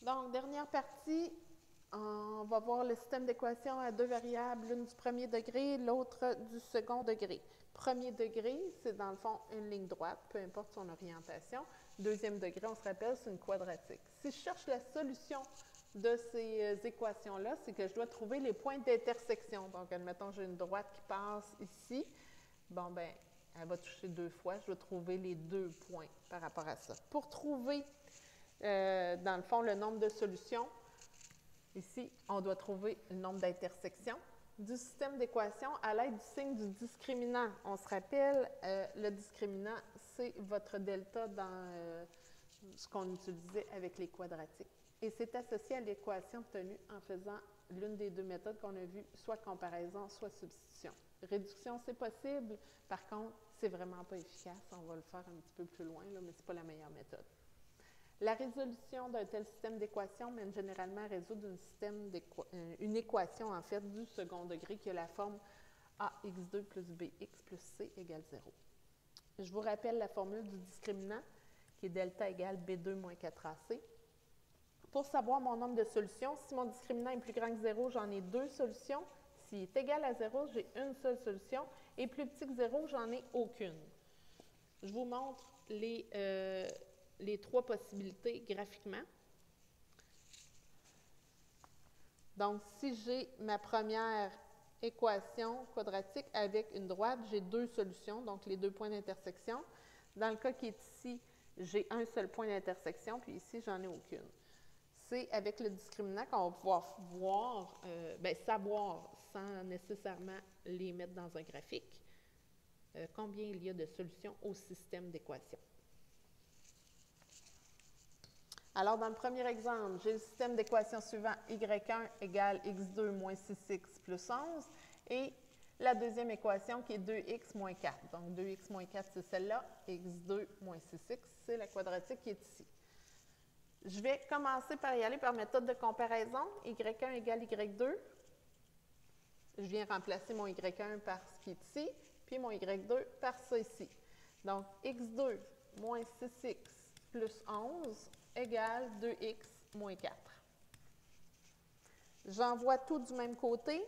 Donc, dernière partie, on va voir le système d'équations à deux variables, l'une du premier degré, l'autre du second degré. Premier degré, c'est dans le fond une ligne droite, peu importe son orientation. Deuxième degré, on se rappelle, c'est une quadratique. Si je cherche la solution de ces équations-là, c'est que je dois trouver les points d'intersection. Donc, admettons, j'ai une droite qui passe ici. Bon, ben, elle va toucher deux fois. Je dois trouver les deux points par rapport à ça. Pour trouver, dans le fond, le nombre de solutions, ici, on doit trouver le nombre d'intersections du système d'équations à l'aide du signe du discriminant. On se rappelle, le discriminant, c'est votre delta dans ce qu'on utilisait avec les quadratiques. Et c'est associé à l'équation obtenue en faisant l'une des deux méthodes qu'on a vues, soit comparaison, soit substitution. Réduction, c'est possible. Par contre, c'est vraiment pas efficace. On va le faire un petit peu plus loin, là, mais ce n'est pas la meilleure méthode. La résolution d'un tel système d'équations mène généralement à résoudre une équation en fait du second degré qui a la forme ax2 plus bx plus c égale 0. Je vous rappelle la formule du discriminant qui est delta égale b2 moins 4ac. Pour savoir mon nombre de solutions, si mon discriminant est plus grand que 0, j'en ai deux solutions. S'il est égal à 0, j'ai une seule solution. Et plus petit que 0, j'en ai aucune. Je vous montre les trois possibilités graphiquement. Donc, si j'ai ma première équation quadratique avec une droite, j'ai deux solutions, donc les deux points d'intersection. Dans le cas qui est ici, j'ai un seul point d'intersection, puis ici, j'en ai aucune. C'est avec le discriminant qu'on va pouvoir voir, savoir, sans nécessairement les mettre dans un graphique, combien il y a de solutions au système d'équations. Alors, dans le premier exemple, j'ai le système d'équations suivant y1 égale x2 moins 6x plus 11 et la deuxième équation qui est 2x moins 4. Donc, 2x moins 4, c'est celle-là. x2 moins 6x, c'est la quadratique qui est ici. Je vais commencer par y aller par méthode de comparaison. y1 égale y2. Je viens remplacer mon y1 par ce qui est ici, puis mon y2 par ça ici. Donc, x2 moins 6x plus 11 égale 2x moins 4. J'envoie tout du même côté.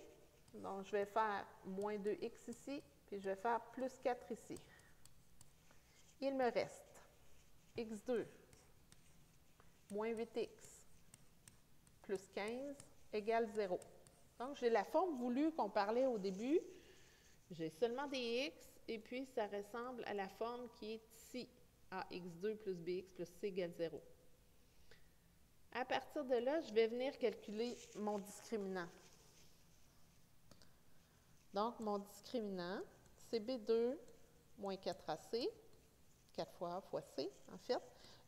Donc, je vais faire moins 2x ici, puis je vais faire plus 4 ici. Il me reste x2 moins 8x plus 15 égale 0. Donc, j'ai la forme voulue qu'on parlait au début. J'ai seulement des x, et puis ça ressemble à la forme qui est ici, ax2 plus bx plus c égale 0. À partir de là, je vais venir calculer mon discriminant. Donc, mon discriminant, c'est b2 moins 4ac, 4 fois a fois c, en fait.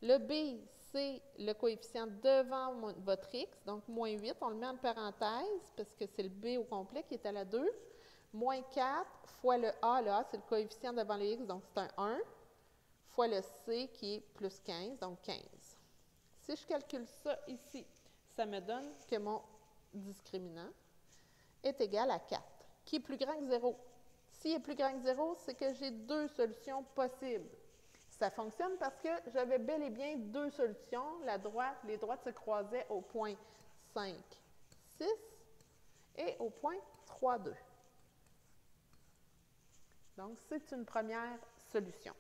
Le b, c'est le coefficient devant votre x, donc moins 8. On le met en parenthèse parce que c'est le b au complet qui est à la 2. Moins 4 fois le a c'est le coefficient devant le x, donc c'est un 1, fois le c qui est plus 15, donc 15. Si je calcule ça ici, ça me donne que mon discriminant est égal à 4, qui est plus grand que 0. S'il est plus grand que 0, c'est que j'ai deux solutions possibles. Ça fonctionne parce que j'avais bel et bien deux solutions. Les droites se croisaient au point 5, 6 et au point 3, 2. Donc, c'est une première solution.